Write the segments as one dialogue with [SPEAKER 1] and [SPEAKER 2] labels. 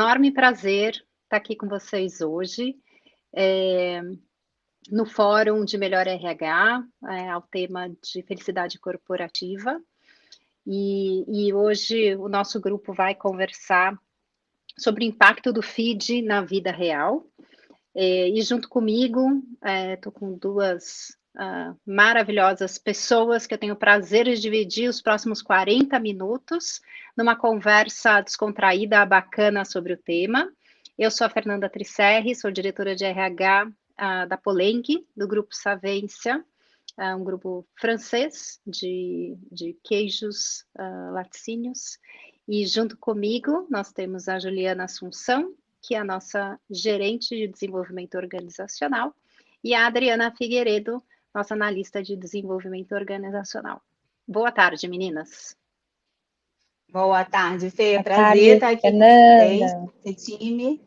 [SPEAKER 1] enorme prazer estar aqui com vocês hoje, no Fórum de Melhor RH, ao tema de felicidade corporativa. E hoje o nosso grupo vai conversar sobre o impacto do feed na vida real. E junto comigo, estou com duas maravilhosas pessoas que eu tenho o prazer de dividir os próximos 40 minutos numa conversa descontraída, bacana sobre o tema. Eu sou a Fernanda Tricerri, sou diretora de RH da Poleng, do Grupo Savência, um grupo francês de queijos laticínios. E junto comigo nós temos a Juliana Assunção, que é a nossa gerente de desenvolvimento organizacional, e a Adriana Figueiredo, nossa analista de desenvolvimento organizacional. Boa tarde, meninas.
[SPEAKER 2] Boa tarde, Fê. Prazer estar aqui com vocês, esse time.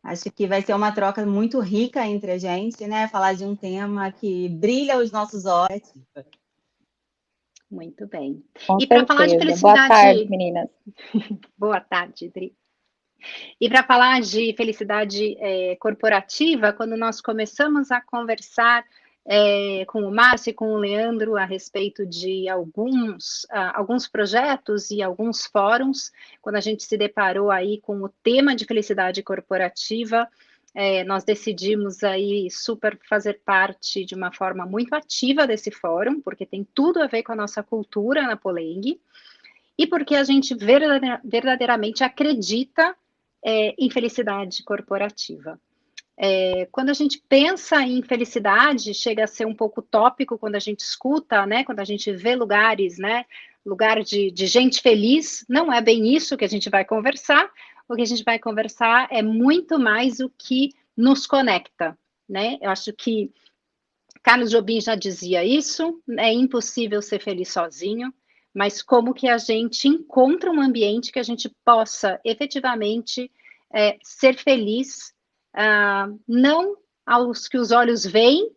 [SPEAKER 2] Acho que vai ser uma troca muito rica entre a gente, né? Falar de um tema que brilha os nossos olhos.
[SPEAKER 1] Muito bem.
[SPEAKER 3] E para falar de felicidade... Boa tarde, meninas.
[SPEAKER 1] Boa tarde, Dri. E para falar de felicidade corporativa, quando nós começamos a conversar com o Márcio e com o Leandro a respeito de alguns projetos e alguns fóruns, quando a gente se deparou aí com o tema de felicidade corporativa, nós decidimos aí super fazer parte de uma forma muito ativa desse fórum, porque tem tudo a ver com a nossa cultura na Poleng, e porque a gente verdadeiramente acredita em felicidade corporativa. Quando a gente pensa em felicidade, chega a ser um pouco utópico quando a gente escuta, né? Quando a gente vê lugares, né? Lugar de gente feliz, não é bem isso que a gente vai conversar. O que a gente vai conversar é muito mais o que nos conecta, né? Eu acho que Carlos Jobim já dizia isso, é impossível ser feliz sozinho, mas como que a gente encontra um ambiente que a gente possa efetivamente ser feliz, não aos que os olhos veem,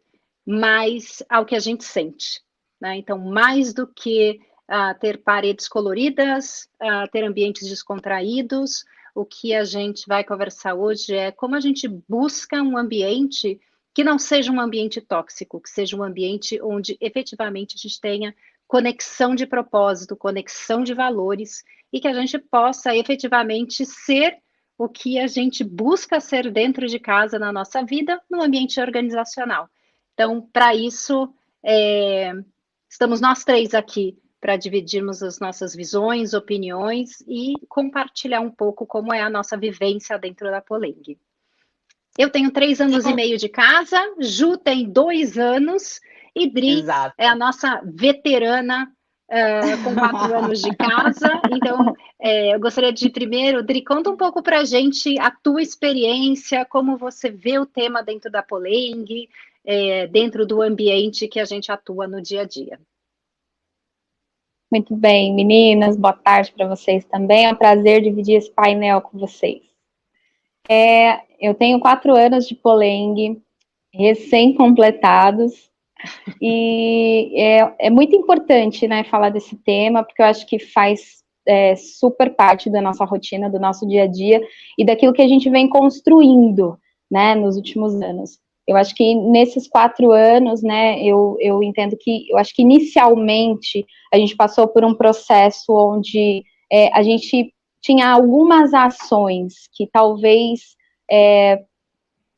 [SPEAKER 1] mas ao que a gente sente, né? Então, mais do que ter paredes coloridas, ter ambientes descontraídos, o que a gente vai conversar hoje é como a gente busca um ambiente que não seja um ambiente tóxico, que seja um ambiente onde efetivamente a gente tenha conexão de propósito, conexão de valores, e que a gente possa efetivamente ser o que a gente busca ser dentro de casa na nossa vida, no ambiente organizacional. Então, para isso, estamos nós três aqui para dividirmos as nossas visões, opiniões e compartilhar um pouco como é a nossa vivência dentro da Poleng. Eu tenho 3 anos e meio de casa, Ju tem 2 anos, e Dri é a nossa veterana com 4 anos de casa. Então, eu gostaria de primeiro, Dri, conta um pouco para a gente a tua experiência, como você vê o tema dentro da Poleng, dentro do ambiente que a gente atua no dia a dia.
[SPEAKER 3] Muito bem, meninas, boa tarde para vocês também. É um prazer dividir esse painel com vocês. Eu tenho 4 anos de Poleng, recém-completados, e é muito importante, né, falar desse tema, porque eu acho que faz super parte da nossa rotina, do nosso dia a dia, e daquilo que a gente vem construindo, né, nos últimos anos. Eu acho que nesses 4 anos, né, eu entendo que, eu acho que inicialmente a gente passou por um processo onde a gente tinha algumas ações que talvez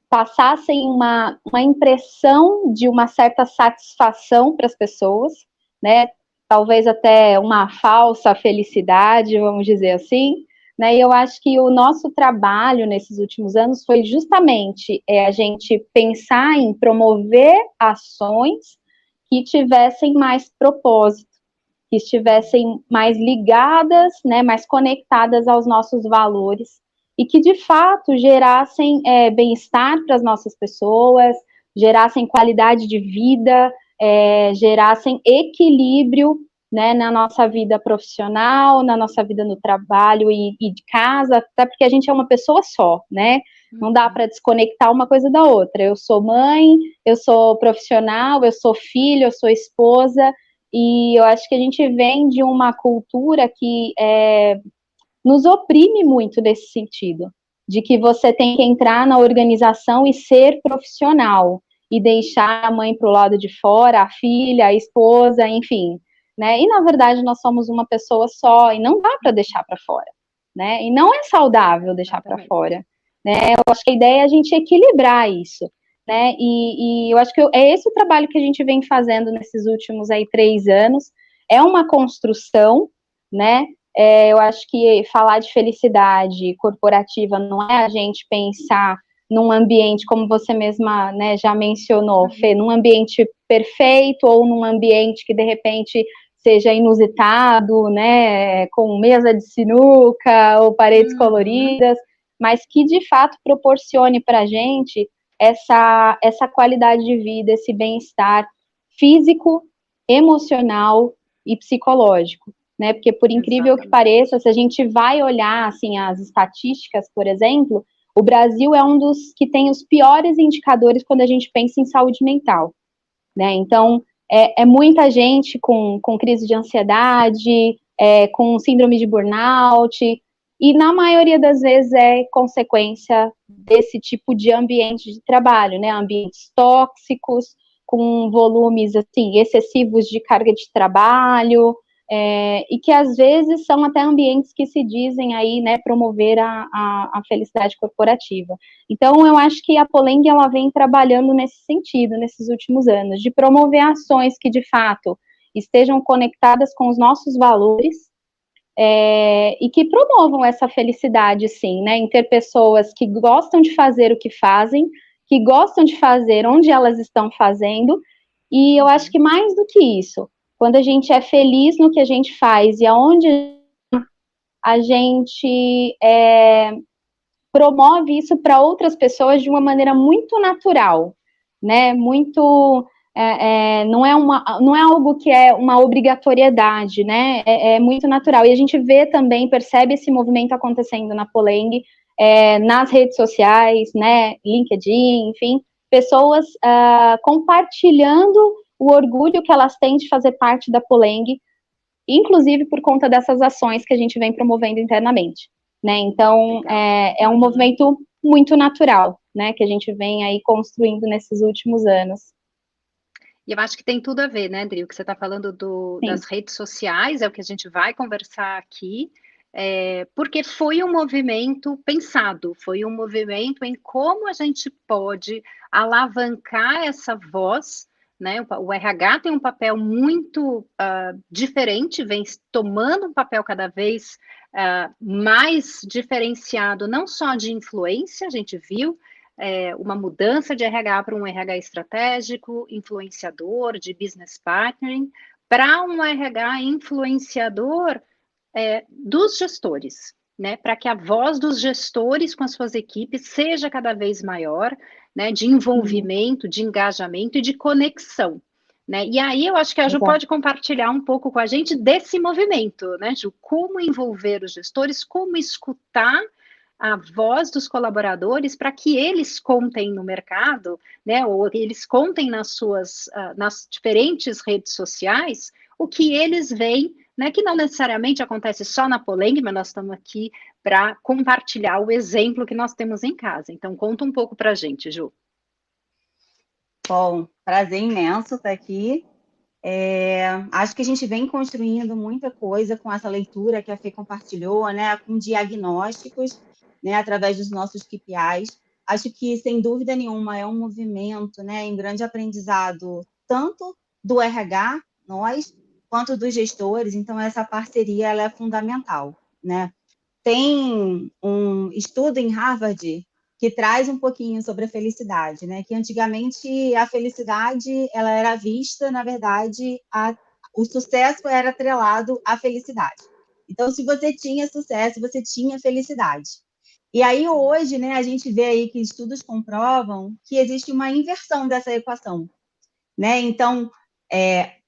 [SPEAKER 3] passassem uma impressão de uma certa satisfação para as pessoas, né? Talvez até uma falsa felicidade, vamos dizer assim, né? E eu acho que o nosso trabalho nesses últimos anos foi justamente a gente pensar em promover ações que tivessem mais propósito, que estivessem mais ligadas, né, mais conectadas aos nossos valores, e que, de fato, gerassem bem-estar para as nossas pessoas, gerassem qualidade de vida, gerassem equilíbrio, né, na nossa vida profissional, na nossa vida no trabalho e de casa, até porque a gente é uma pessoa só, né? Não dá para desconectar uma coisa da outra. Eu sou mãe, eu sou profissional, eu sou filho, eu sou esposa, e eu acho que a gente vem de uma cultura que nos oprime muito nesse sentido, de que você tem que entrar na organização e ser profissional, e deixar a mãe para o lado de fora, a filha, a esposa, enfim, né? E, na verdade, nós somos uma pessoa só, e não dá para deixar para fora, né? E não é saudável deixar para fora, né? Eu acho que a ideia é a gente equilibrar isso, né? E eu acho que é esse o trabalho que a gente vem fazendo nesses últimos aí 3 anos. É uma construção, né? Eu acho que falar de felicidade corporativa não é a gente pensar num ambiente, como você mesma, né, já mencionou, Fê, num ambiente perfeito ou num ambiente que, de repente, seja inusitado, né, com mesa de sinuca ou paredes coloridas, mas que, de fato, proporcione para a gente essa qualidade de vida, esse bem-estar físico, emocional e psicológico, né? Porque, por incrível que pareça, se a gente vai olhar, assim, as estatísticas, por exemplo, o Brasil é um dos que tem os piores indicadores quando a gente pensa em saúde mental, né? Então, é muita gente com crise de ansiedade, com síndrome de burnout, e na maioria das vezes é consequência desse tipo de ambiente de trabalho, né? Ambientes tóxicos, com volumes, assim, excessivos de carga de trabalho, e que às vezes são até ambientes que se dizem aí, né, promover a felicidade corporativa. Então, eu acho que a Poleng, ela vem trabalhando nesse sentido, nesses últimos anos, de promover ações que, de fato, estejam conectadas com os nossos valores, e que promovam essa felicidade, sim, né, em ter pessoas que gostam de fazer o que fazem, que gostam de fazer onde elas estão fazendo, e eu acho que mais do que isso, quando a gente é feliz no que a gente faz e aonde a gente promove isso para outras pessoas de uma maneira muito natural, né? Muito não é algo que é uma obrigatoriedade, né? É muito natural. E a gente vê também, percebe esse movimento acontecendo na Poleng, nas redes sociais, né? LinkedIn, enfim, pessoas compartilhando o orgulho que elas têm de fazer parte da Poleng, inclusive por conta dessas ações que a gente vem promovendo internamente, né? Então, é um movimento muito natural, né, que a gente vem aí construindo nesses últimos anos.
[SPEAKER 1] E eu acho que tem tudo a ver, né, Dri? O que você está falando das redes sociais, é o que a gente vai conversar aqui, porque foi um movimento pensado, foi um movimento em como a gente pode alavancar essa voz, né? O RH tem um papel muito diferente, vem tomando um papel cada vez mais diferenciado, não só de influência, a gente viu, uma mudança de RH para um RH estratégico, influenciador, de business partnering, para um RH influenciador dos gestores, né? Para que a voz dos gestores com as suas equipes seja cada vez maior, né? De envolvimento, de engajamento e de conexão. Né? E aí eu acho que a Ju pode compartilhar um pouco com a gente desse movimento, né, Ju? Como envolver os gestores, como escutar a voz dos colaboradores para que eles contem no mercado, né, ou eles contem nas diferentes redes sociais o que eles veem, né, que não necessariamente acontece só na Poleng, mas nós estamos aqui para compartilhar o exemplo que nós temos em casa. Então, conta um pouco para a gente, Ju.
[SPEAKER 2] Bom, prazer imenso estar aqui. Acho que a gente vem construindo muita coisa com essa leitura que a Fê compartilhou, né, com diagnósticos, né, através dos nossos KPIs. Acho que, sem dúvida nenhuma, é um movimento, né, em grande aprendizado, tanto do RH, nós, quanto dos gestores. Então, essa parceria ela é fundamental, né? Tem um estudo em Harvard que traz um pouquinho sobre a felicidade, né? Que antigamente a felicidade ela era vista, na verdade, o sucesso era atrelado à felicidade. Então, se você tinha sucesso, você tinha felicidade. E aí hoje, né, a gente vê aí que estudos comprovam que existe uma inversão dessa equação, né? Então,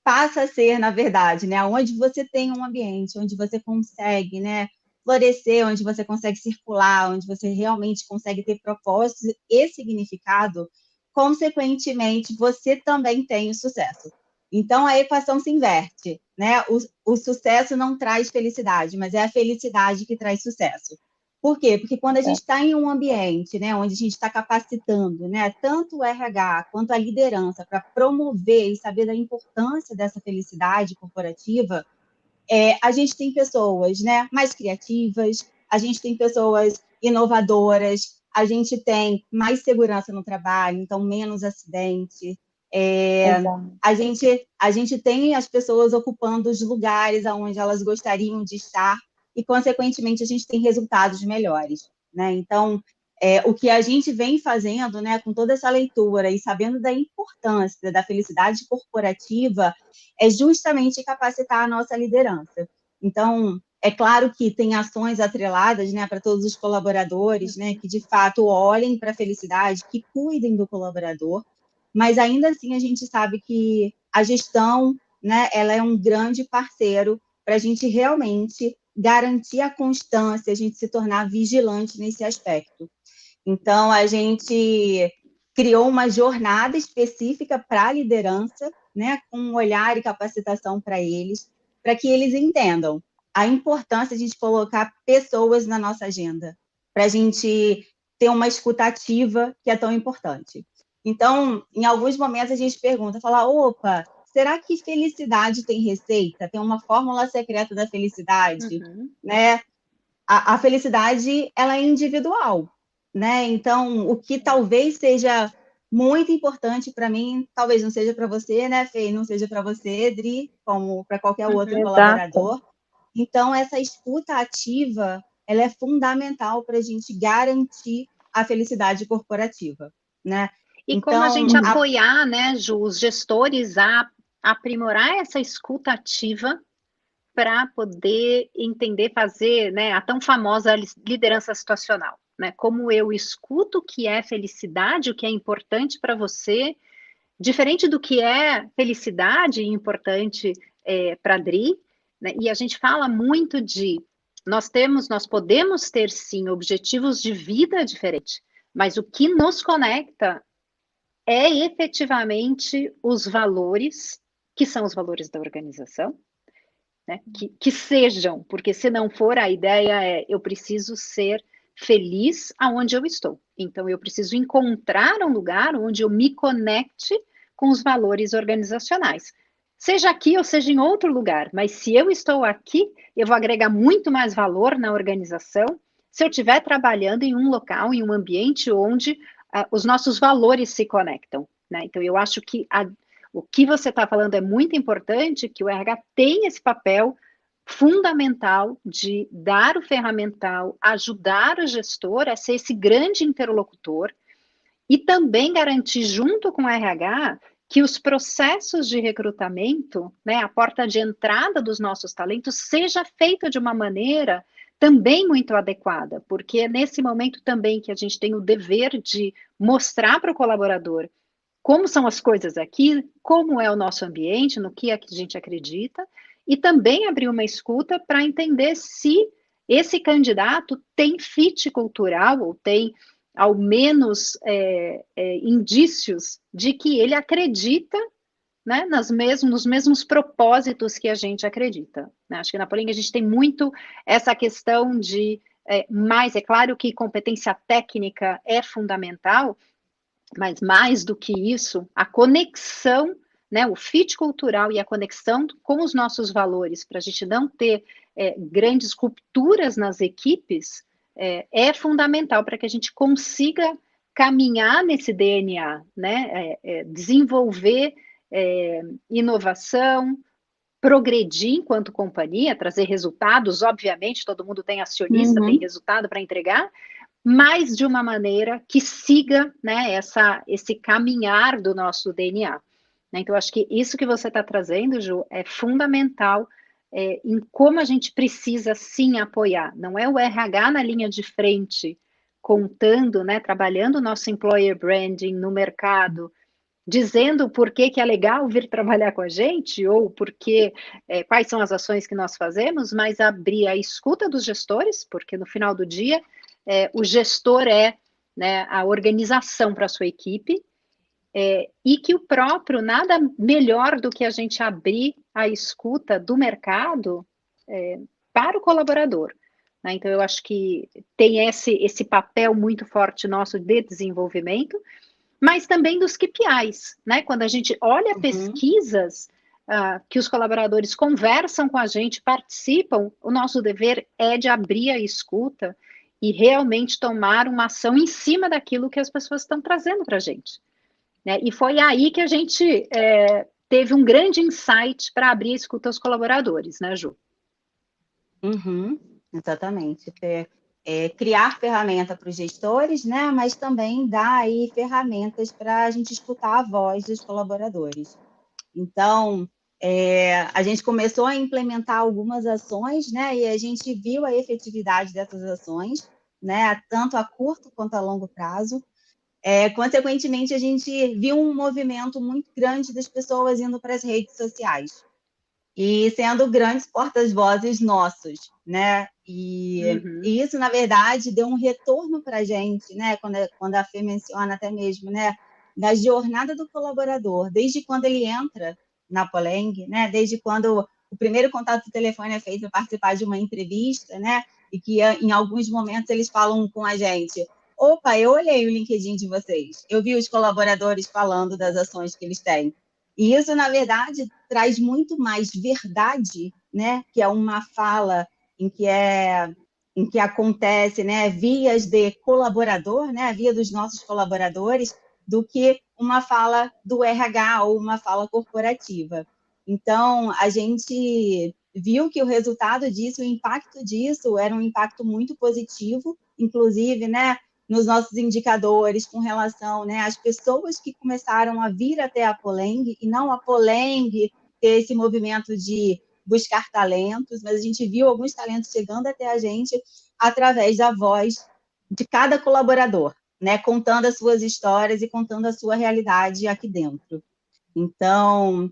[SPEAKER 2] passa a ser, na verdade, né, onde você tem um ambiente, onde você consegue, né, florescer, onde você consegue circular, onde você realmente consegue ter propósito e significado, consequentemente, você também tem o sucesso. Então, a equação se inverte, né? O sucesso não traz felicidade, mas é a felicidade que traz sucesso. Por quê? Porque quando a gente está em um ambiente, né, onde a gente está capacitando, né, tanto o RH quanto a liderança para promover e saber da importância dessa felicidade corporativa, a gente tem pessoas, né, mais criativas, a gente tem pessoas inovadoras, a gente tem mais segurança no trabalho, então menos acidente. A gente tem as pessoas ocupando os lugares onde elas gostariam de estar e, consequentemente, a gente tem resultados melhores, né? Então, o que a gente vem fazendo, né, com toda essa leitura e sabendo da importância da felicidade corporativa, é justamente capacitar a nossa liderança. Então, é claro que tem ações atreladas, né, para todos os colaboradores, né, que de fato olhem para a felicidade, que cuidem do colaborador, mas ainda assim a gente sabe que a gestão, né, ela é um grande parceiro para a gente realmente garantir a constância, a gente se tornar vigilante nesse aspecto. Então, a gente criou uma jornada específica para a liderança, né, com um olhar e capacitação para que eles entendam a importância de a gente colocar pessoas na nossa agenda, para a gente ter uma escuta ativa que é tão importante. Então, em alguns momentos a gente pergunta, fala, opa, será que felicidade tem receita? Tem uma fórmula secreta da felicidade? Né? A felicidade, ela é individual, né? Então, o que talvez seja muito importante para mim, talvez não seja para você, né, Fê? Não seja para você, Dri, como para qualquer outro colaborador. Então, essa escuta ativa, ela é fundamental para a gente garantir a felicidade corporativa, né?
[SPEAKER 1] E
[SPEAKER 2] então,
[SPEAKER 1] como a gente apoiar, né, Ju, os gestores a aprimorar essa escuta ativa para poder entender, fazer, né, a tão famosa liderança situacional, né? Como eu escuto o que é felicidade, o que é importante para você, diferente do que é felicidade e importante para a Dri, né? E a gente fala muito de nós podemos ter sim objetivos de vida diferentes, mas o que nos conecta é efetivamente os valores, que são os valores da organização, né? Que sejam, porque se não for, a ideia é eu preciso ser feliz aonde eu estou. Então, eu preciso encontrar um lugar onde eu me conecte com os valores organizacionais. Seja aqui ou seja em outro lugar, mas se eu estou aqui, eu vou agregar muito mais valor na organização se eu estiver trabalhando em um local, em um ambiente onde os nossos valores se conectam, né? Então, eu acho que o que você está falando é muito importante, que o RH tem esse papel fundamental de dar o ferramental, ajudar o gestor a ser esse grande interlocutor e também garantir junto com o RH que os processos de recrutamento, né, a porta de entrada dos nossos talentos, seja feita de uma maneira também muito adequada, porque é nesse momento também que a gente tem o dever de mostrar para o colaborador como são as coisas aqui, como é o nosso ambiente, no que a gente acredita, e também abrir uma escuta para entender se esse candidato tem fit cultural ou tem ao menos indícios de que ele acredita, né, nos mesmos propósitos que a gente acredita, né? Acho que na Poling a gente tem muito essa questão de mais, é claro que competência técnica é fundamental, mas mais do que isso, a conexão, né, o fit cultural e a conexão com os nossos valores, para a gente não ter grandes rupturas nas equipes, é fundamental para que a gente consiga caminhar nesse DNA, né, desenvolver inovação, progredir enquanto companhia, trazer resultados, obviamente, todo mundo tem acionista, tem resultado para entregar, mas de uma maneira que siga, né, esse caminhar do nosso DNA. Então, acho que isso que você está trazendo, Ju, é fundamental em como a gente precisa, sim, apoiar. Não é o RH na linha de frente, contando, né, trabalhando o nosso employer branding no mercado, dizendo por que é legal vir trabalhar com a gente, ou porque, quais são as ações que nós fazemos, mas abrir a escuta dos gestores, porque no final do dia, o gestor é, né, a organização para a sua equipe, e que o próprio, nada melhor do que a gente abrir a escuta do mercado para o colaborador. né? Então, eu acho que tem esse papel muito forte nosso de desenvolvimento, mas também dos KPIs, né? Quando a gente olha pesquisas que os colaboradores conversam com a gente, participam, o nosso dever é de abrir a escuta e realmente tomar uma ação em cima daquilo que as pessoas estão trazendo para a gente, né? E foi aí que a gente teve um grande insight para abrir a escuta aos colaboradores, né, Ju?
[SPEAKER 2] Exatamente. Criar ferramenta para os gestores, né? Mas também dar aí ferramentas para a gente escutar a voz dos colaboradores. Então, a gente começou a implementar algumas ações, né? E a gente viu a efetividade dessas ações, né? Tanto a curto quanto a longo prazo. Consequentemente, a gente viu um movimento muito grande das pessoas indo para as redes sociais e sendo grandes porta-vozes nossos, né? E isso, na verdade, deu um retorno para a gente, né? Quando a Fê menciona até mesmo, né? Da jornada do colaborador, desde quando ele entra na Poleng, né? Desde quando o primeiro contato do telefone é feito para participar de uma entrevista, né? E que em alguns momentos eles falam com a gente: opa, eu olhei o LinkedIn de vocês, eu vi os colaboradores falando das ações que eles têm. E isso, na verdade, traz muito mais verdade, né? Que é uma fala em que acontece, né? Vias de colaborador, né? Via dos nossos colaboradores, do que uma fala do RH ou uma fala corporativa. Então, a gente viu que o resultado disso, o impacto disso, era um impacto muito positivo, inclusive, né? Nos nossos indicadores com relação, né, às pessoas que começaram a vir até a Poleng, e não a Poleng ter esse movimento de buscar talentos, mas a gente viu alguns talentos chegando até a gente através da voz de cada colaborador, né, contando as suas histórias e contando a sua realidade aqui dentro. Então,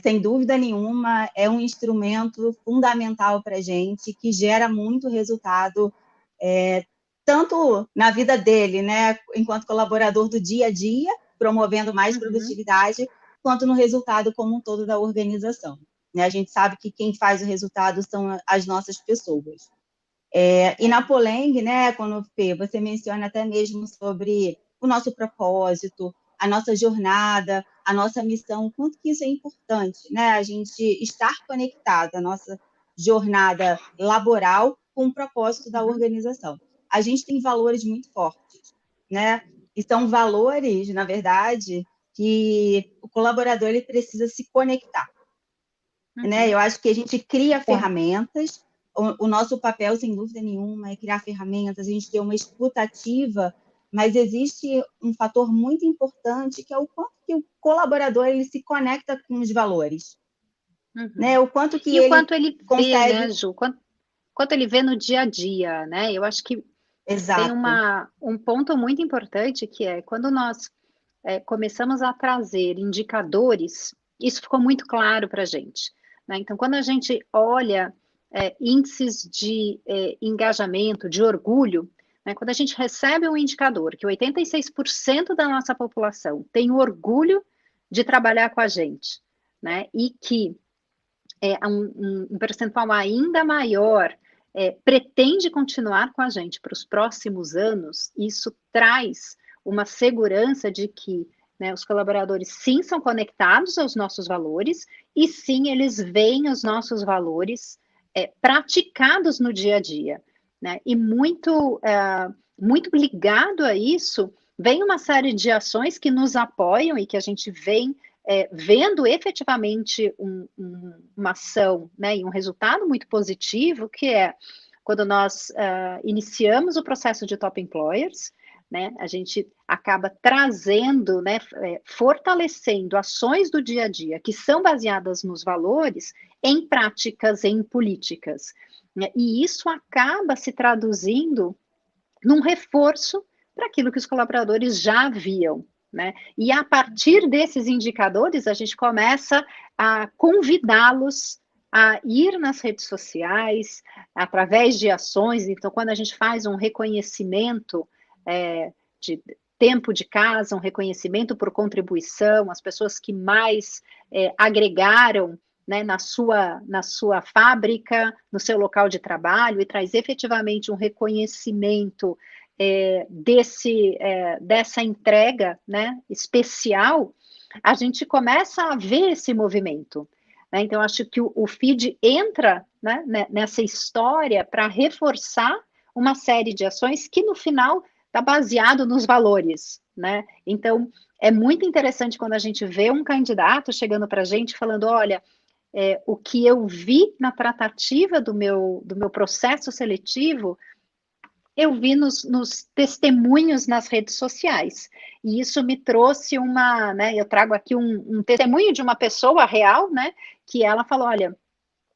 [SPEAKER 2] sem dúvida nenhuma, é um instrumento fundamental para a gente, que gera muito resultado, tanto na vida dele, né, enquanto colaborador do dia a dia, promovendo mais produtividade, quanto no resultado como um todo da organização. Né? A gente sabe que quem faz o resultado são as nossas pessoas. E na Poleng, né, quando você menciona até mesmo sobre o nosso propósito, a nossa jornada, a nossa missão, o quanto que isso é importante, né? A gente estar conectado, a nossa jornada laboral com o propósito da organização. A gente tem valores muito fortes, né? E são valores, na verdade, que o colaborador ele precisa se conectar. Né? Eu acho que a gente cria ferramentas, o nosso papel, sem dúvida nenhuma, é criar ferramentas, a gente ter uma escuta ativa, mas existe um fator muito importante, que é o quanto que o colaborador ele se conecta com os valores. Né? O quanto que
[SPEAKER 1] e o quanto ele
[SPEAKER 2] consegue...
[SPEAKER 1] vê, né, Ju? Quanto ele vê no dia a dia, né? Eu acho que tem um ponto muito importante, que é quando nós começamos a trazer indicadores, isso ficou muito claro para a gente. Né? Então, quando a gente olha índices de engajamento, de orgulho, né? Quando a gente recebe um indicador que 86% da nossa população tem orgulho de trabalhar com a gente, né? E que um percentual ainda maior pretende continuar com a gente para os próximos anos, isso traz uma segurança de que, né, os colaboradores sim são conectados aos nossos valores e sim eles veem os nossos valores praticados no dia a dia. Né? E muito ligado a isso, vem uma série de ações que nos apoiam e que a gente vem vendo efetivamente uma ação, né, e um resultado muito positivo, que é quando nós iniciamos o processo de Top Employers, né, a gente acaba trazendo, né, fortalecendo ações do dia a dia que são baseadas nos valores em práticas, em políticas. Né, e isso acaba se traduzindo num reforço para aquilo que os colaboradores já viam. Né? E a partir desses indicadores, a gente começa a convidá-los a ir nas redes sociais, através de ações. Então, quando a gente faz um reconhecimento de tempo de casa, um reconhecimento por contribuição, as pessoas que mais agregaram, né, na sua fábrica, no seu local de trabalho, e traz efetivamente um reconhecimento dessa entrega, né, especial, a gente começa a ver esse movimento. Né? Então, acho que o feed entra, né, nessa história para reforçar uma série de ações que, no final, está baseado nos valores. Né? Então, é muito interessante quando a gente vê um candidato chegando para a gente falando, olha, o que eu vi na tratativa do meu processo seletivo, eu vi nos testemunhos nas redes sociais. E isso me trouxe né, eu trago aqui um testemunho de uma pessoa real, né, que ela falou, olha,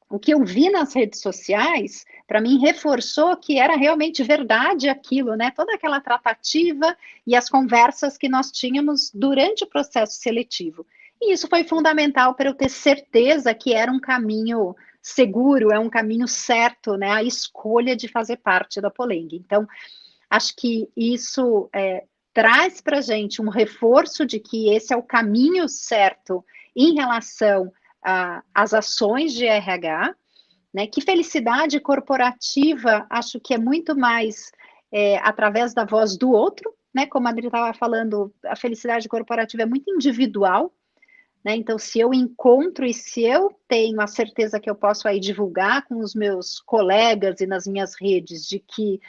[SPEAKER 1] o que eu vi nas redes sociais, para mim, reforçou que era realmente verdade aquilo, né, toda aquela tratativa e as conversas que nós tínhamos durante o processo seletivo. E isso foi fundamental para eu ter certeza que era um caminho seguro, é um caminho certo, né, a escolha de fazer parte da Poleng. Então, acho que isso traz para a gente um reforço de que esse é o caminho certo em relação às ações de RH, né? Que felicidade corporativa, acho que é muito mais através da voz do outro, né? Como a Adri estava falando, a felicidade corporativa é muito individual, né? Então, se eu encontro e se eu tenho a certeza que eu posso aí divulgar com os meus colegas e nas minhas redes de que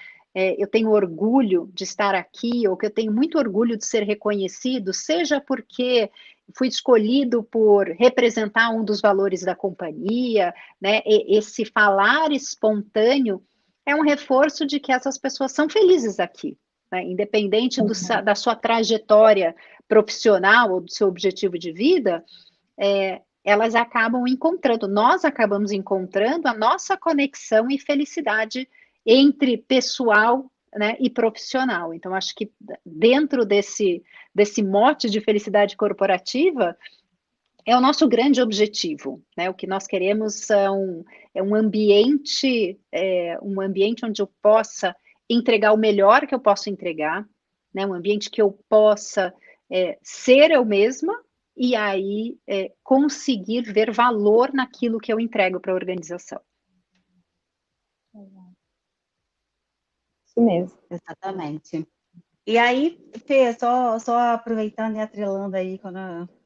[SPEAKER 1] eu tenho orgulho de estar aqui, ou que eu tenho muito orgulho de ser reconhecido, seja porque fui escolhido por representar um dos valores da companhia, né? Esse falar espontâneo é um reforço de que essas pessoas são felizes aqui, né? Independente da sua trajetória profissional ou do seu objetivo de vida, elas acabam encontrando, nós acabamos encontrando a nossa conexão e felicidade entre pessoal, né, e profissional. Então, acho que dentro desse mote de felicidade corporativa, é o nosso grande objetivo, né? O que nós queremos é um ambiente onde eu possa entregar o melhor que eu posso entregar, né? Um ambiente que eu possa ser eu mesma e aí conseguir ver valor naquilo que eu entrego para a organização.
[SPEAKER 3] Isso mesmo.
[SPEAKER 2] Exatamente. E aí, Fê, só aproveitando e atrelando aí, quando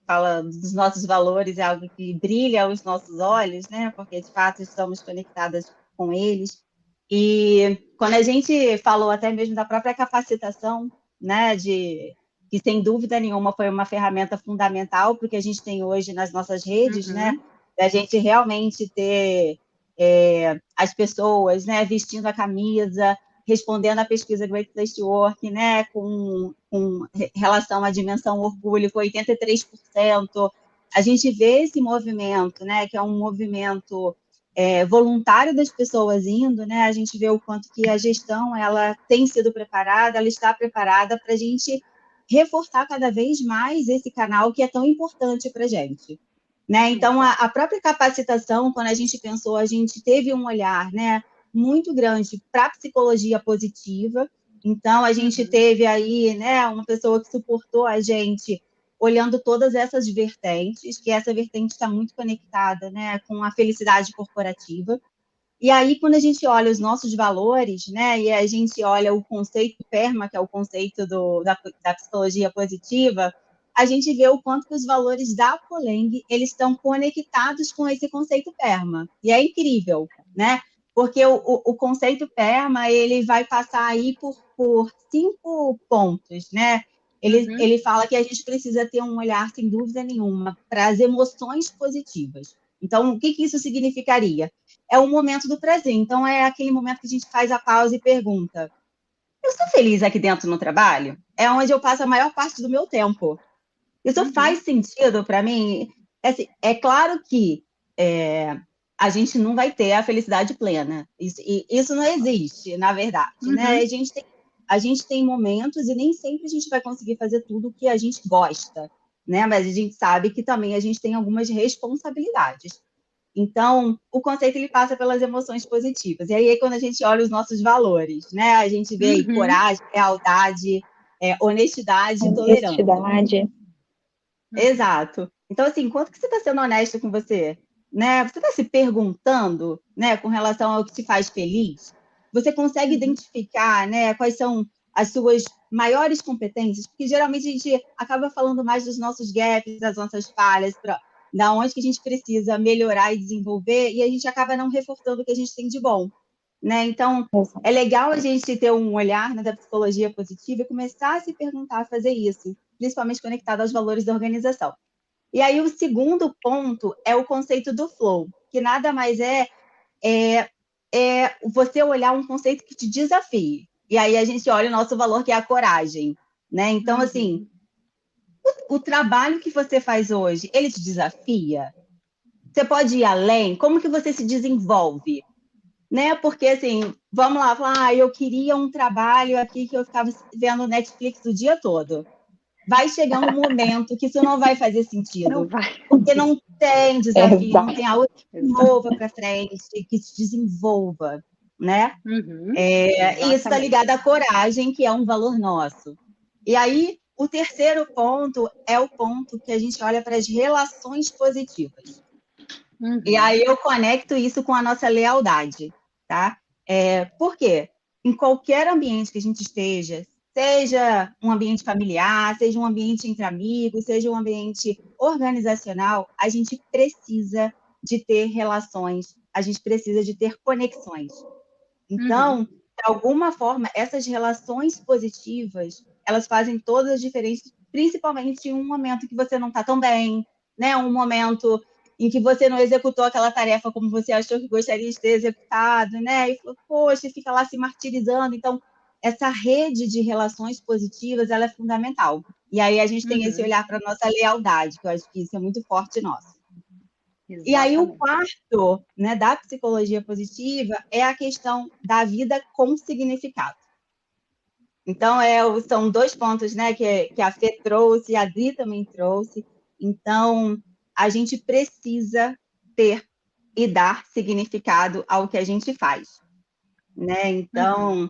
[SPEAKER 2] fala dos nossos valores, é algo que brilha aos nossos olhos, né? Porque, de fato, estamos conectadas com eles. E quando a gente falou até mesmo da própria capacitação, né? Que, sem dúvida nenhuma, foi uma ferramenta fundamental para o que a gente tem hoje nas nossas redes, né? Da gente realmente ter as pessoas, né? Vestindo a camisa, respondendo à pesquisa Great Place to Work, né, com relação à dimensão orgulho, com 83%. A gente vê esse movimento, né, que é um movimento voluntário das pessoas indo, né, a gente vê o quanto que a gestão ela tem sido preparada, ela está preparada para a gente reforçar cada vez mais esse canal que é tão importante para a gente. Né? Então, a própria capacitação, quando a gente pensou, a gente teve um olhar, né, muito grande para a psicologia positiva. Então, a gente teve aí, né, uma pessoa que suportou a gente olhando todas essas vertentes, que essa vertente está muito conectada, né, com a felicidade corporativa. E aí, quando a gente olha os nossos valores, né, e a gente olha o conceito PERMA, que é o conceito da psicologia positiva, a gente vê o quanto que os valores da Poleng, eles estão conectados com esse conceito PERMA. E é incrível, né? Porque o conceito PERMA, ele vai passar aí por 5 pontos, né? Ele fala que a gente precisa ter um olhar, sem dúvida nenhuma, para as emoções positivas. Então, o que isso significaria? É o momento do prazer. Então, é aquele momento que a gente faz a pausa e pergunta: eu sou feliz aqui dentro no trabalho? É onde eu passo a maior parte do meu tempo. Isso faz sentido para mim? Assim, é claro que a gente não vai ter a felicidade plena. Isso não existe, na verdade. Né? A gente tem momentos e nem sempre a gente vai conseguir fazer tudo o que a gente gosta, né? Mas a gente sabe que também a gente tem algumas responsabilidades. Então, o conceito ele passa pelas emoções positivas. E aí, quando a gente olha os nossos valores, né? A gente vê aí coragem, lealdade, honestidade e tolerância.
[SPEAKER 3] Honestidade.
[SPEAKER 2] Exato. Então, assim, quanto que você está sendo honesto com você? né? Você está se perguntando, né, com relação ao que te faz feliz? Você consegue identificar, né, quais são as suas maiores competências? Porque geralmente a gente acaba falando mais dos nossos gaps, das nossas falhas, da onde que a gente precisa melhorar e desenvolver, e a gente acaba não reforçando o que a gente tem de bom, né? Então, é legal a gente ter um olhar, né, da psicologia positiva e começar a se perguntar, a fazer isso, principalmente conectado aos valores da organização. E aí, o segundo ponto é o conceito do flow, que nada mais é você olhar um conceito que te desafie. E aí a gente olha o nosso valor, que é a coragem, né? Então, assim, o trabalho que você faz hoje, ele te desafia? Você pode ir além? Como que você se desenvolve? Né? Porque, assim, vamos lá, falar, eu queria um trabalho aqui que eu ficava vendo Netflix o dia todo. Vai chegar um momento que isso não vai fazer sentido.
[SPEAKER 1] Não vai.
[SPEAKER 2] Porque não tem desafio, não tem algo que te mova para frente, que te desenvolva, né? E isso está ligado à coragem, que é um valor nosso. E aí, o terceiro ponto é o ponto que a gente olha para as relações positivas. E aí eu conecto isso com a nossa lealdade, tá? Por quê? Em qualquer ambiente que a gente esteja, seja um ambiente familiar, seja um ambiente entre amigos, seja um ambiente organizacional, a gente precisa de ter relações, a gente precisa de ter conexões. Então, de alguma forma, essas relações positivas, elas fazem todas as diferenças, principalmente em um momento que você não está tão bem, né? Um momento em que você não executou aquela tarefa como você achou que gostaria de ter executado, né? E falou, poxa, fica lá se martirizando. Então, essa rede de relações positivas, ela é fundamental. E aí a gente tem esse olhar para a nossa lealdade, que eu acho que isso é muito forte nosso. Exatamente. E aí o quarto, né, da psicologia positiva é a questão da vida com significado. Então, são dois pontos, né, que a Fê trouxe, a Adri também trouxe. Então, a gente precisa ter e dar significado ao que a gente faz, né? Então,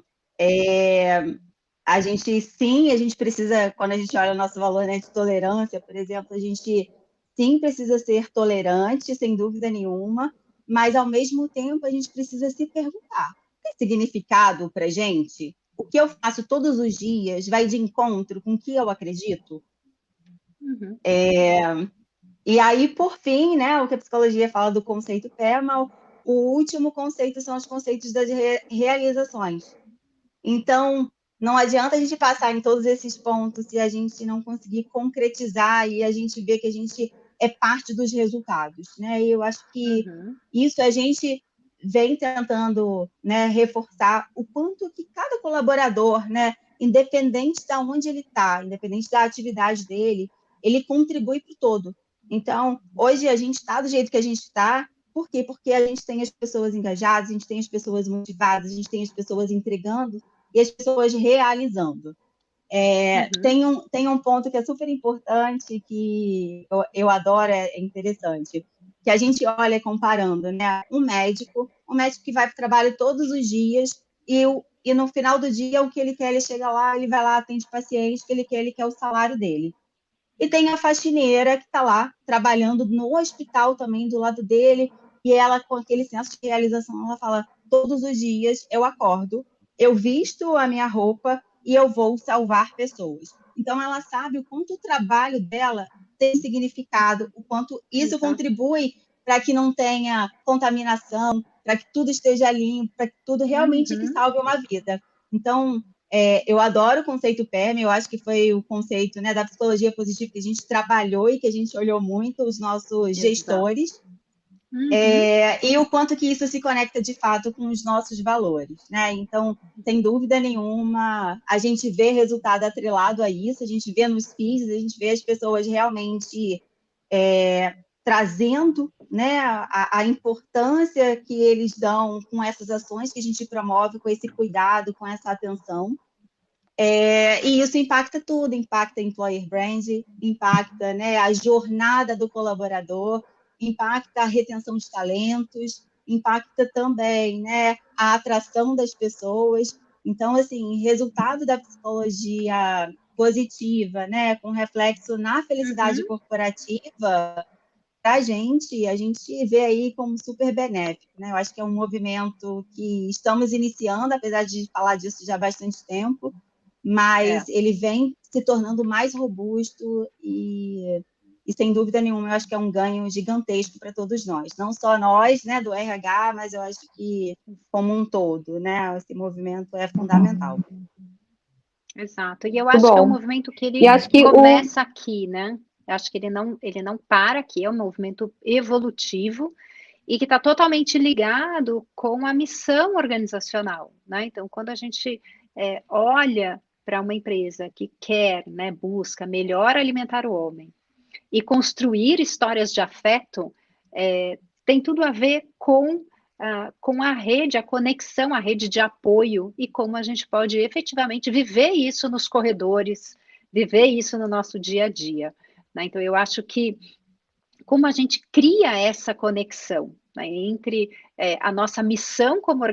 [SPEAKER 2] a gente precisa, quando a gente olha o nosso valor, né, de tolerância, por exemplo, a gente sim precisa ser tolerante, sem dúvida nenhuma, mas ao mesmo tempo a gente precisa se perguntar: tem significado para a gente? O que eu faço todos os dias vai de encontro com o que eu acredito? E aí, por fim, né, o que a psicologia fala do conceito PERMA, o último conceito são os conceitos das realizações. Então, não adianta a gente passar em todos esses pontos se a gente não conseguir concretizar e a gente ver que a gente é parte dos resultados, né? E eu acho que isso a gente vem tentando, né, reforçar o quanto que cada colaborador, né, independente de onde ele está, independente da atividade dele, ele contribui para o todo. Então, hoje a gente está do jeito que a gente está. Por quê? Porque a gente tem as pessoas engajadas, a gente tem as pessoas motivadas, a gente tem as pessoas entregando e as pessoas realizando. Tem um ponto que é super importante, que eu adoro, é interessante, que a gente olha comparando, né? Um médico que vai para o trabalho todos os dias e no final do dia o que ele quer, ele chega lá, ele vai lá, atende paciente, que ele quer o salário dele. E tem a faxineira que está lá trabalhando no hospital também do lado dele, e ela, com aquele senso de realização, ela fala: todos os dias eu acordo, eu visto a minha roupa e eu vou salvar pessoas. Então, ela sabe o quanto o trabalho dela tem significado, o quanto isso contribui para que não tenha contaminação, para que tudo esteja limpo, para que tudo realmente que salve uma vida. Então, eu adoro o conceito PERM, eu acho que foi o conceito, né, da psicologia positiva que a gente trabalhou e que a gente olhou muito os nossos gestores, e o quanto que isso se conecta de fato com os nossos valores, né? Então, sem dúvida nenhuma, a gente vê resultado atrelado a isso, a gente vê nos feeds, a gente vê as pessoas realmente trazendo, né, a importância que eles dão com essas ações que a gente promove, com esse cuidado, com essa atenção. E isso impacta tudo, impacta employer brand, impacta, né, a jornada do colaborador, impacta a retenção de talentos, impacta também, né, a atração das pessoas. Então, assim, resultado da psicologia positiva, né, com reflexo na felicidade corporativa, para a gente vê aí como super benéfico, né? Eu acho que é um movimento que estamos iniciando, apesar de falar disso já há bastante tempo, mas ele vem se tornando mais robusto e sem dúvida nenhuma, eu acho que é um ganho gigantesco para todos nós. Não só nós, né, do RH, mas eu acho que como um todo, né? Esse movimento é fundamental.
[SPEAKER 1] Exato. E eu acho que é um movimento que ele começa aqui, né? Eu acho que ele não para aqui, é um movimento evolutivo e que está totalmente ligado com a missão organizacional, né? Então, quando a gente olha para uma empresa que quer, né, busca melhor alimentar o homem e construir histórias de afeto, tem tudo a ver com a rede, a conexão, a rede de apoio e como a gente pode efetivamente viver isso nos corredores, viver isso no nosso dia a dia, né? Então, eu acho que como a gente cria essa conexão, né, entre a nossa missão como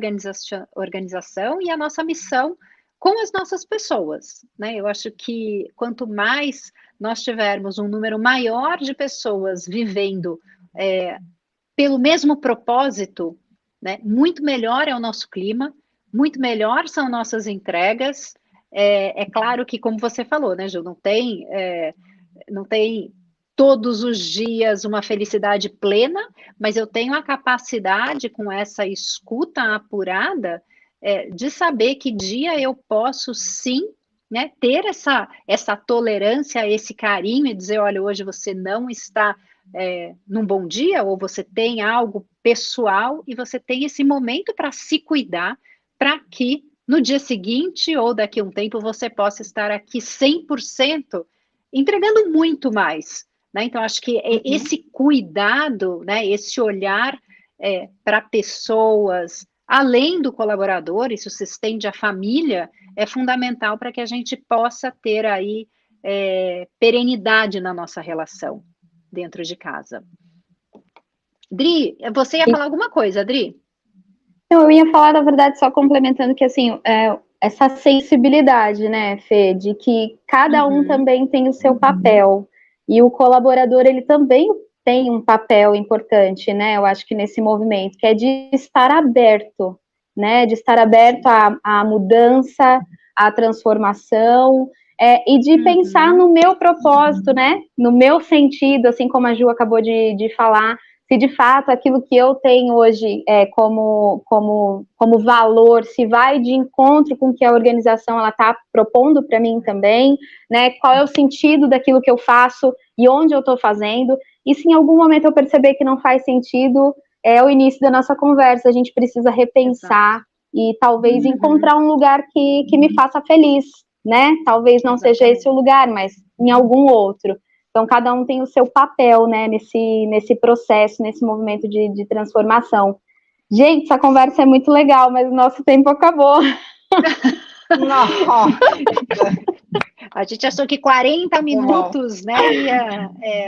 [SPEAKER 1] organização e a nossa missão com as nossas pessoas, né? Eu acho que quanto mais nós tivermos um número maior de pessoas vivendo pelo mesmo propósito, né, muito melhor é o nosso clima, muito melhor são nossas entregas. É claro que, como você falou, né, Ju, não tem todos os dias uma felicidade plena, mas eu tenho a capacidade, com essa escuta apurada, de saber que dia eu posso sim, né, ter essa tolerância, esse carinho e dizer, olha, hoje você não está num bom dia, ou você tem algo pessoal e você tem esse momento para se cuidar, para que no dia seguinte ou daqui a um tempo você possa estar aqui 100%, entregando muito mais, né? Então, acho que esse cuidado, né, esse olhar para pessoas, além do colaborador, isso se estende à família, é fundamental para que a gente possa ter aí perenidade na nossa relação dentro de casa. Dri, você ia falar alguma coisa, Dri?
[SPEAKER 3] Não, eu ia falar, na verdade, só complementando que, assim, essa sensibilidade, né, Fê, de que cada um também tem o seu papel, e o colaborador, ele também tem um papel importante, né, eu acho que nesse movimento, que é de estar aberto, né, de estar aberto à mudança, à transformação, e de pensar no meu propósito, né, no meu sentido, assim como a Ju acabou de falar, se de fato aquilo que eu tenho hoje como valor, se vai de encontro com o que a organização está propondo para mim também, né? Qual é o sentido daquilo que eu faço e onde eu estou fazendo, e se em algum momento eu perceber que não faz sentido, é o início da nossa conversa, a gente precisa repensar e talvez encontrar um lugar que me faça feliz, né? Talvez não seja esse o lugar, mas em algum outro. Então, cada um tem o seu papel, né, nesse processo, nesse movimento de transformação. Gente, essa conversa é muito legal, mas o nosso tempo acabou.
[SPEAKER 1] Não. A gente achou que 40 minutos, né,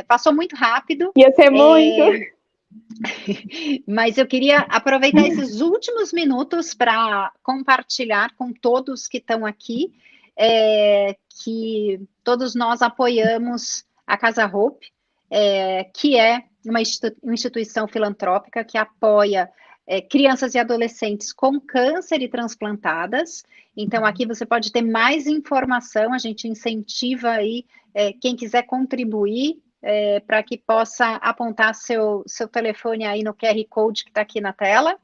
[SPEAKER 1] passou muito rápido.
[SPEAKER 3] Ia ser muito.
[SPEAKER 1] Mas eu queria aproveitar esses últimos minutos para compartilhar com todos que estão aqui, que todos nós apoiamos a Casa Hope, que é uma instituição filantrópica que apoia crianças e adolescentes com câncer e transplantadas. Então, aqui você pode ter mais informação, a gente incentiva aí quem quiser contribuir para que possa apontar seu telefone aí no QR Code que está aqui na tela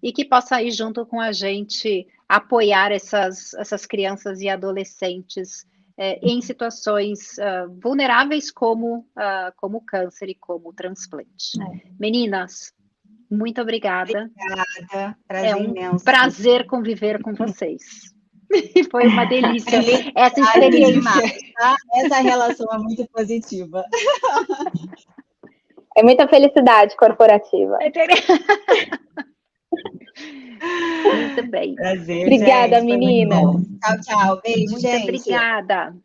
[SPEAKER 1] e que possa ir junto com a gente apoiar essas crianças e adolescentes em situações vulneráveis como o câncer e como o transplante. Meninas, muito obrigada.
[SPEAKER 2] Obrigada, prazer imenso.
[SPEAKER 1] Prazer conviver com vocês. Foi uma delícia essa experiência.
[SPEAKER 2] Demais, tá? Essa relação é muito positiva.
[SPEAKER 3] É muita felicidade corporativa.
[SPEAKER 1] Muito bem.
[SPEAKER 2] Prazer,
[SPEAKER 3] obrigada,
[SPEAKER 2] gente,
[SPEAKER 3] menina.
[SPEAKER 2] Tchau, tchau. Beijo,
[SPEAKER 1] muito
[SPEAKER 2] gente.
[SPEAKER 1] Obrigada.